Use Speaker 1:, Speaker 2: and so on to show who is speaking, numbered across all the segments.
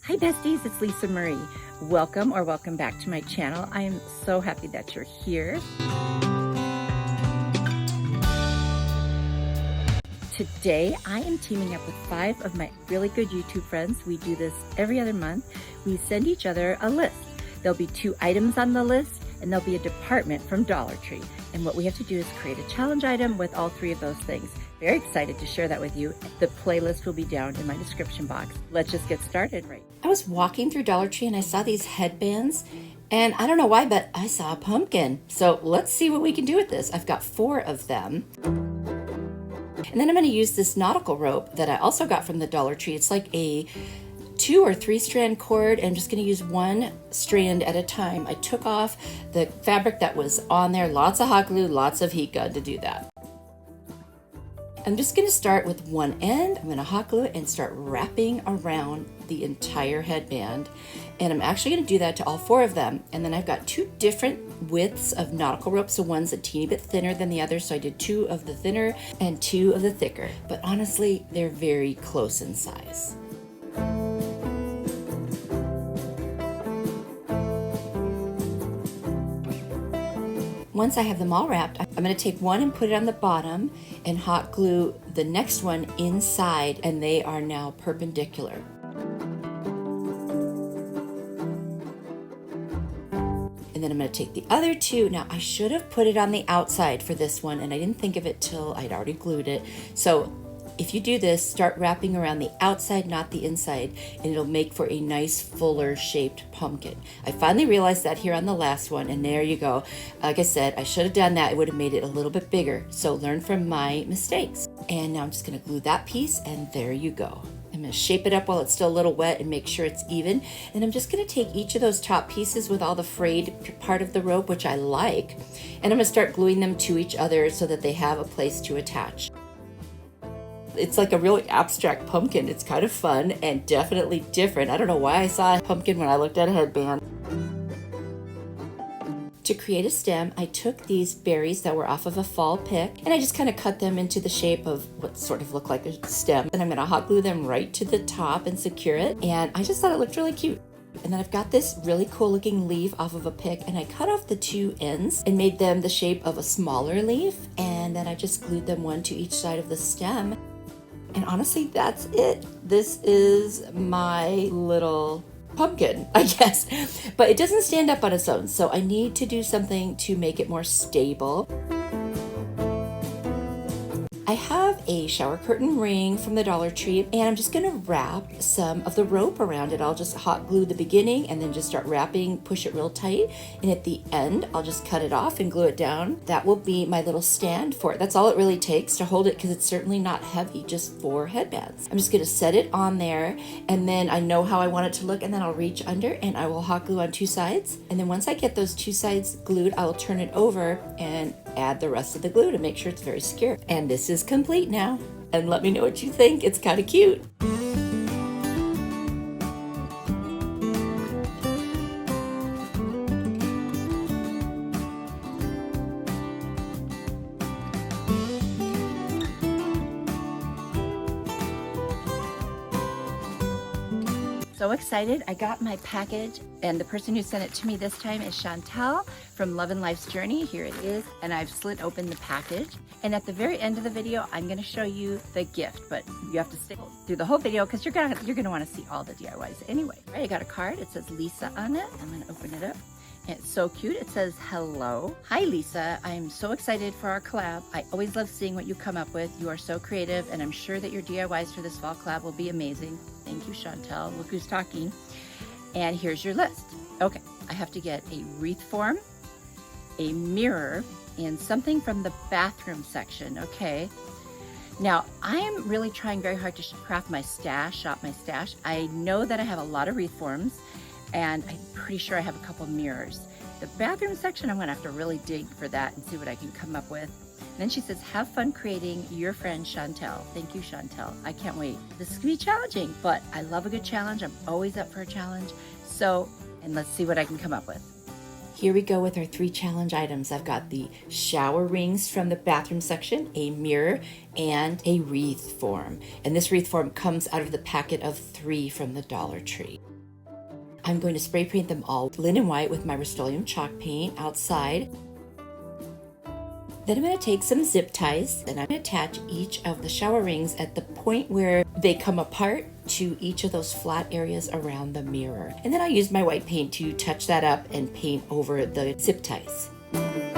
Speaker 1: Hi besties, it's Lisa Marie. Welcome back to my channel. I am so happy that you're here. Today I am teaming up with 5 of my really good YouTube friends. We do this every other month. We send each other a list. There'll be 2 items on the list and there'll be a department from Dollar Tree. And what we have to do is create a challenge item with all 3 of those things. Very excited to share that with you. The playlist will be down in my description box. Let's just get started. I was walking through Dollar Tree and I saw these headbands, and I don't know why, but I saw a pumpkin. So let's see what we can do with this. I've got 4 of them. And then I'm going to use this nautical rope that I also got from the Dollar Tree. It's like a 2 or 3 strand cord, and I'm just going to use 1 strand at a time. I took off the fabric that was on there, lots of hot glue, lots of heat gun to do that. I'm just going to start with one end. I'm going to hot glue it and start wrapping around the entire headband. And I'm actually going to do that to all 4 of them. And then I've got 2 different widths of nautical rope. So one's a teeny bit thinner than the other. So I did 2 of the thinner and 2 of the thicker. But honestly, they're very close in size. Once I have them all wrapped, I'm going to take one and put it on the bottom and hot glue the next one inside, and they are now perpendicular. And then I'm going to take the other 2. Now I should have put it on the outside for this one, and I didn't think of it till I'd already glued it. So if you do this, start wrapping around the outside, not the inside, and it'll make for a nice fuller shaped pumpkin. I finally realized that here on the last one, and there you go. Like I said, I should have done that. It would have made it a little bit bigger. So learn from my mistakes. And now I'm just going to glue that piece, and there you go. I'm going to shape it up while it's still a little wet and make sure it's even. And I'm just going to take each of those top pieces with all the frayed part of the rope, which I like, and I'm going to start gluing them to each other so that they have a place to attach. It's like a really abstract pumpkin. It's kind of fun and definitely different. I don't know why I saw a pumpkin when I looked at a headband. To create a stem, I took these berries that were off of a fall pick, and I just kind of cut them into the shape of what sort of looked like a stem. And I'm going to hot glue them right to the top and secure it. And I just thought it looked really cute. And then I've got this really cool looking leaf off of a pick, and I cut off the 2 ends and made them the shape of a smaller leaf. And then I just glued them one to each side of the stem. And honestly, that's it. This is my little pumpkin, I guess. But it doesn't stand up on its own, so I need to do something to make it more stable. I have a shower curtain ring from the Dollar Tree, and I'm just going to wrap some of the rope around it. I'll just hot glue the beginning and then just start wrapping, push it real tight. And at the end, I'll just cut it off and glue it down. That will be my little stand for it. That's all it really takes to hold it, because it's certainly not heavy, just 4 headbands. I'm just going to set it on there, and then I know how I want it to look, and then I'll reach under and I will hot glue on 2 sides. And then once I get those 2 sides glued, I will turn it over and add the rest of the glue to make sure it's very secure. And this is complete now. And let me know what you think. It's kind of cute. So excited. I got my package, and the person who sent it to me this time is Chantel from Love and Life's Journey. Here it is, and I've slit open the package. And at the very end of the video, I'm going to show you the gift, but you have to stick through the whole video because you're gonna want to see all the DIYs anyway. Right, I got a card. It says Lisa on it. I'm going to open it up. It's so cute. It says, hello. Hi, Lisa. I'm so excited for our collab. I always love seeing what you come up with. You are so creative, and I'm sure that your DIYs for this fall collab will be amazing. Thank you, Chantel. Look who's talking. And here's your list. Okay, I have to get a wreath form, a mirror, and something from the bathroom section. Okay. Now, I'm really trying very hard to craft my stash, shop my stash. I know that I have a lot of wreath forms, and I'm pretty sure I have a couple mirrors. The bathroom section, I'm gonna have to really dig for that and see what I can come up with. And then she says, have fun creating, your friend Chantel. Thank you, Chantel. I can't wait. This is gonna be challenging, but I love a good challenge. I'm always up for a challenge. So, and let's see what I can come up with. Here we go with our 3 challenge items. I've got the shower rings from the bathroom section, a mirror, and a wreath form. And this wreath form comes out of the packet of 3 from the Dollar Tree. I'm going to spray paint them all linen white with my Rust-Oleum chalk paint outside. Then I'm going to take some zip ties and I'm going to attach each of the shower rings at the point where they come apart to each of those flat areas around the mirror. And then I'll use my white paint to touch that up and paint over the zip ties. Then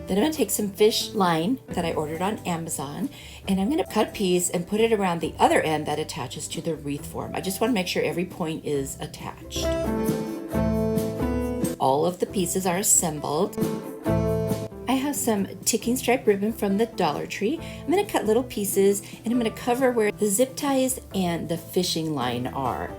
Speaker 1: I'm going to take some fish line that I ordered on Amazon and I'm going to cut a piece and put it around the other end that attaches to the wreath form. I just want to make sure every point is attached. All of the pieces are assembled. I have some ticking stripe ribbon from the Dollar Tree. I'm going to cut little pieces and I'm going to cover where the zip ties and the fishing line are.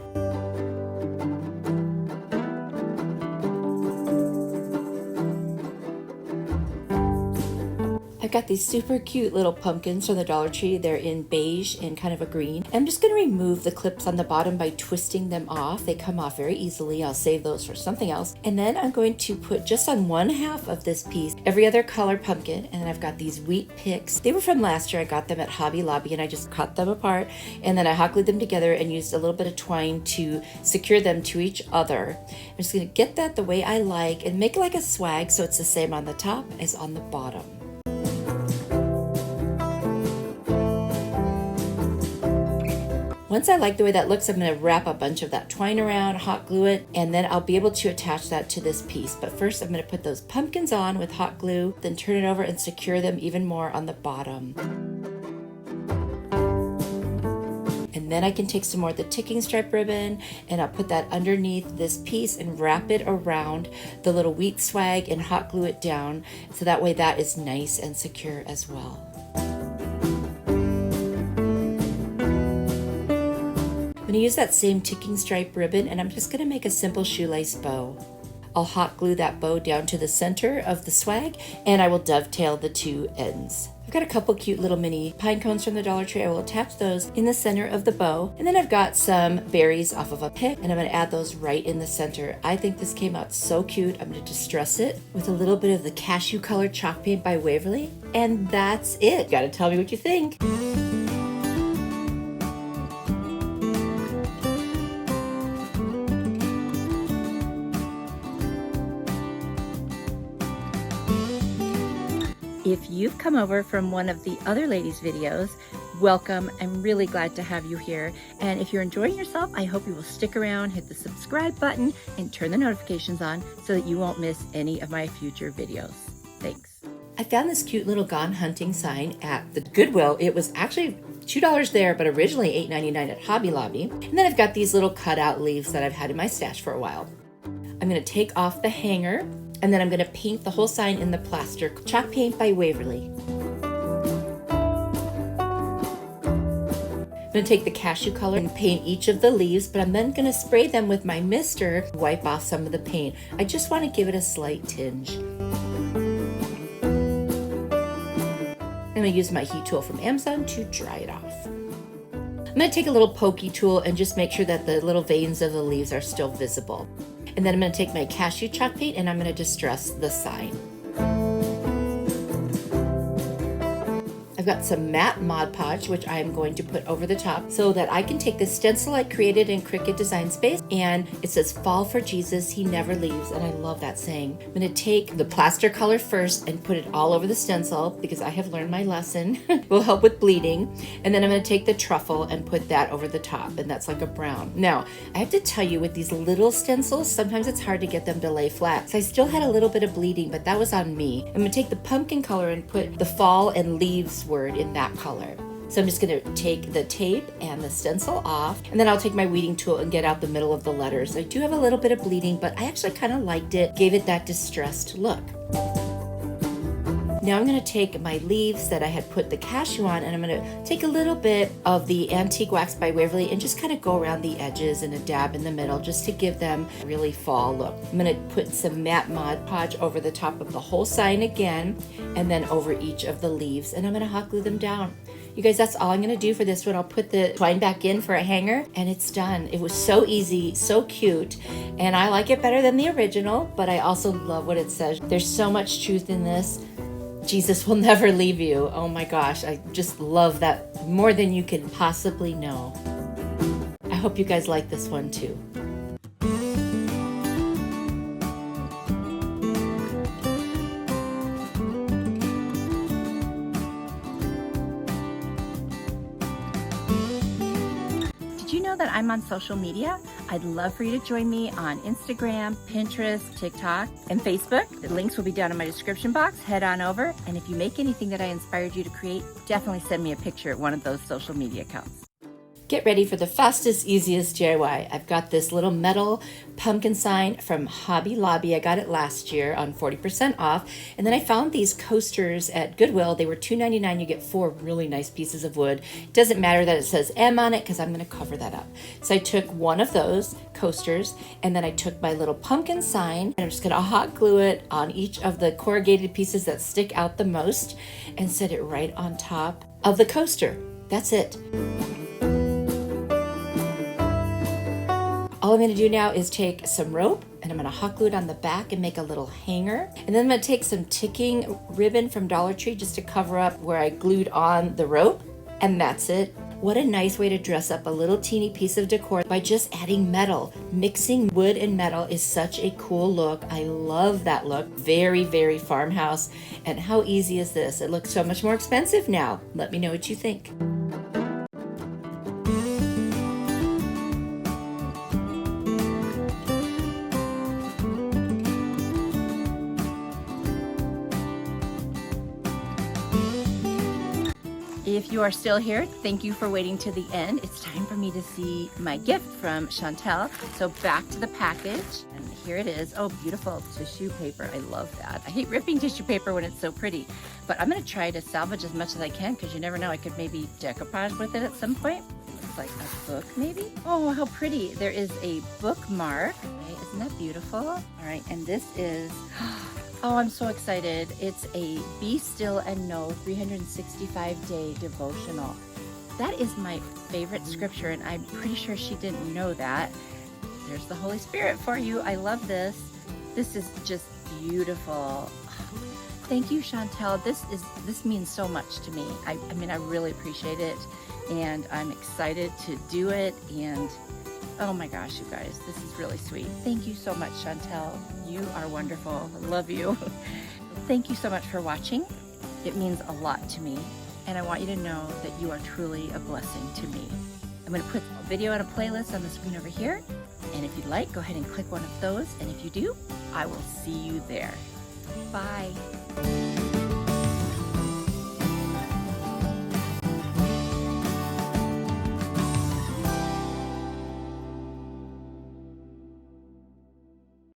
Speaker 1: I've got these super cute little pumpkins from the Dollar Tree. They're in beige and kind of a green. I'm just going to remove the clips on the bottom by twisting them off. They come off very easily. I'll save those for something else. And then I'm going to put just on 1/2 of this piece every other color pumpkin. And then I've got these wheat picks. They were from last year. I got them at Hobby Lobby and I just cut them apart. And then I hot glued them together and used a little bit of twine to secure them to each other. I'm just going to get that the way I like and make it like a swag so it's the same on the top as on the bottom. Once I like the way that looks, I'm going to wrap a bunch of that twine around, hot glue it, and then I'll be able to attach that to this piece. But first I'm going to put those pumpkins on with hot glue, then turn it over and secure them even more on the bottom. And then I can take some more of the ticking stripe ribbon and I'll put that underneath this piece and wrap it around the little wheat swag and hot glue it down so that way that is nice and secure as well. I'm going to use that same ticking stripe ribbon and I'm just going to make a simple shoelace bow. I'll hot glue that bow down to the center of the swag and I will dovetail the 2 ends. I've got a couple cute little mini pine cones from the Dollar Tree. I will attach those in the center of the bow. And then I've got some berries off of a pick and I'm going to add those right in the center. I think this came out so cute. I'm going to distress it with a little bit of the cashew colored chalk paint by Waverly. And that's it. You got to tell me what you think. If you've come over from one of the other ladies' videos, welcome. I'm really glad to have you here. And if you're enjoying yourself, I hope you will stick around, hit the subscribe button, and turn the notifications on so that you won't miss any of my future videos. Thanks. I found this cute little Gone Hunting sign at the Goodwill. It was actually $2 there, but originally $8.99 at Hobby Lobby. And then I've got these little cutout leaves that I've had in my stash for a while. I'm going to take off the hanger and then I'm going to paint the whole sign in the plaster chalk paint by Waverly. I'm going to take the cashew color and paint each of the leaves, but I'm then going to spray them with my mister, wipe off some of the paint. I just want to give it a slight tinge. I'm going to use my heat tool from Amazon to dry it off. I'm going to take a little pokey tool and just make sure that the little veins of the leaves are still visible. And then I'm going to take my cashew chalk paint and I'm going to distress the sign. I've got some matte Mod Podge, which I am going to put over the top so that I can take the stencil I created in Cricut Design Space, and it says "Fall for Jesus, He never leaves," and I love that saying. I'm going to take the plaster color first and put it all over the stencil because I have learned my lesson. It will help with bleeding. And then I'm going to take the truffle and put that over the top, and that's like a brown. Now, I have to tell you, with these little stencils, sometimes it's hard to get them to lay flat. So I still had a little bit of bleeding, but that was on me. I'm going to take the pumpkin color and put the fall and leaves word in that color. So I'm just going to take the tape and the stencil off, and then I'll take my weeding tool and get out the middle of the letters. I do have a little bit of bleeding, but I actually kind of liked it, gave it that distressed look. Now I'm going to take my leaves that I had put the cashew on, and I'm going to take a little bit of the Antique Wax by Waverly and just kind of go around the edges and a dab in the middle just to give them a really fall look. I'm going to put some matte Mod Podge over the top of the whole sign again, and then over each of the leaves, and I'm going to hot glue them down. You guys, that's all I'm gonna do for this one. I'll put the twine back in for a hanger and it's done. It was so easy, so cute, and I like it better than the original, but I also love what it says. There's so much truth in this. Jesus will never leave you. Oh my gosh, I just love that more than you can possibly know. I hope you guys like this one too. Did you know that I'm on social media? I'd love for you to join me on Instagram, Pinterest, TikTok, and Facebook. The links will be down in my description box. Head on over. And if you make anything that I inspired you to create, definitely send me a picture at one of those social media accounts. Get ready for the fastest, easiest DIY. I've got this little metal pumpkin sign from Hobby Lobby. I got it last year on 40% off. And then I found these coasters at Goodwill. They were $2.99. You get 4 really nice pieces of wood. It doesn't matter that it says M on it because I'm going to cover that up. So I took one of those coasters and then I took my little pumpkin sign and I'm just going to hot glue it on each of the corrugated pieces that stick out the most and set it right on top of the coaster. That's it. All I'm going to do now is take some rope and I'm going to hot glue it on the back and make a little hanger. And then I'm going to take some ticking ribbon from Dollar Tree just to cover up where I glued on the rope. And that's it. What a nice way to dress up a little teeny piece of decor by just adding metal. Mixing wood and metal is such a cool look. I love that look. Very, very farmhouse. And how easy is this? It looks so much more expensive now. Let me know what you think. If you are still here, thank you for waiting to the end. It's time for me to see my gift from Chantel. So back to the package, and here it is. Oh, beautiful tissue paper. I love that. I hate ripping tissue paper when it's so pretty, but I'm gonna try to salvage as much as I can because you never know, I could maybe decoupage with it at some point. Looks like a book maybe. Oh, how pretty. There is a bookmark. Okay, isn't that beautiful? All right, and this is, oh, I'm so excited. It's a Be Still and Know 365-day devotional. That is my favorite scripture, and I'm pretty sure she didn't know that. There's the Holy Spirit for you. I love this. This is just beautiful. Thank you, Chantel. This means so much to me. I mean, I really appreciate it, and I'm excited to do it, and oh my gosh, you guys, this is really sweet. Thank you so much, Chantel. You are wonderful. I love you. Thank you so much for watching. It means a lot to me, and I want you to know that you are truly a blessing to me. I'm going to put a video and a playlist on the screen over here, and if you'd like, go ahead and click one of those, and if you do, I will see you there. Bye.